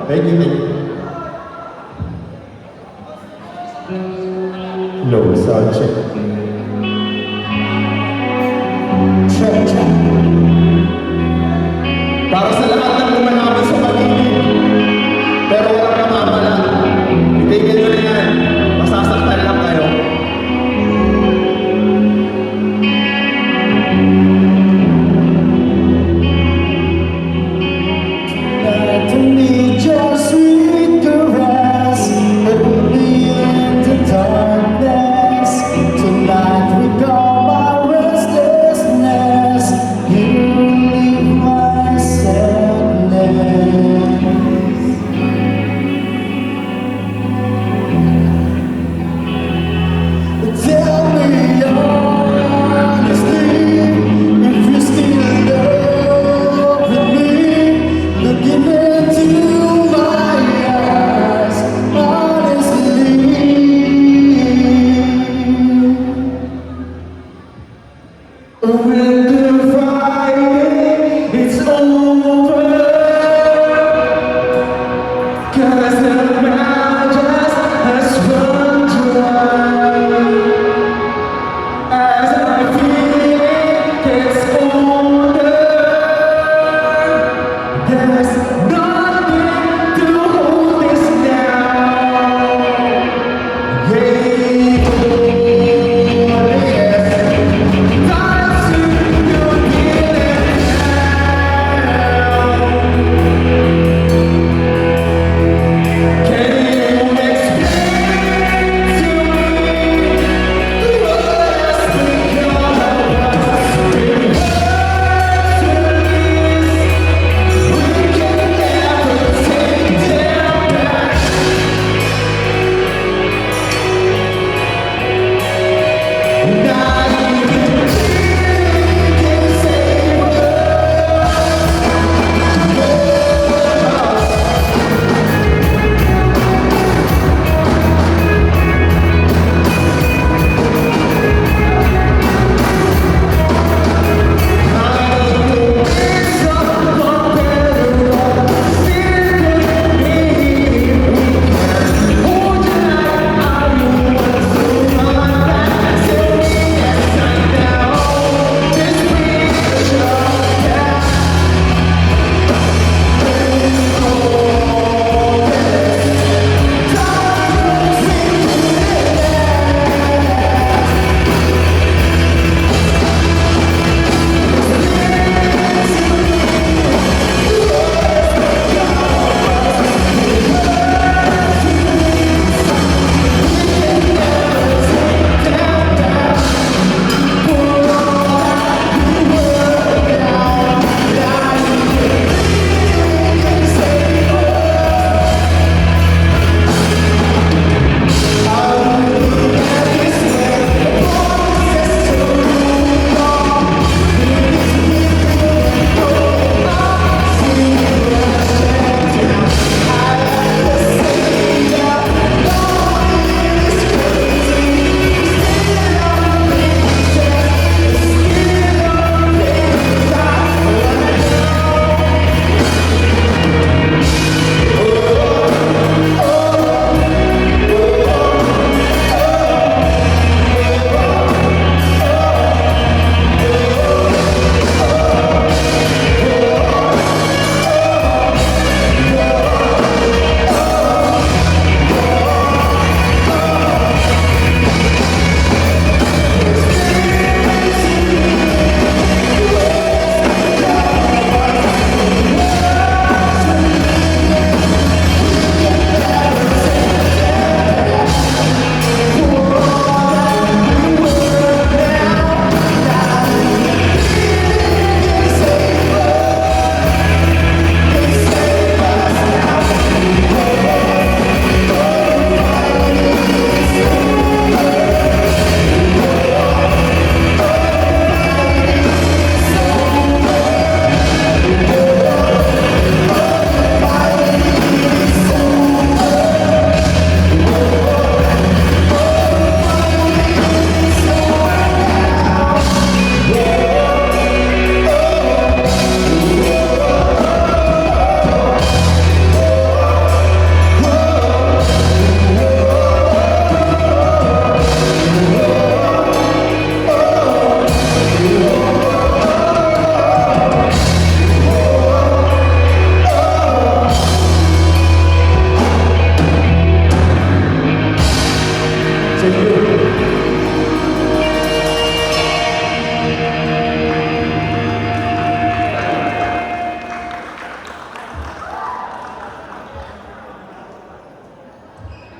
Thank you, thank you. Low sound check. Check, check. Para sa lahat ng lumalapit sa paligid, pero walang namamalan, itigil nyo na yan. Masasaktan lang kayo. Tonight I need your sweet caress, only in the darkness. Tonight we go my restlessness, you relieve my sadness. Tell me honestly, if you still love me, looking into my eyes, honestly. When the fight is over, 'cause the well just has run dry. As I feel it gets older, there's nothing to hold this down. Hey, oh, yes, time to feel it now. Can you explain to me what's become of us? We can sa inyo.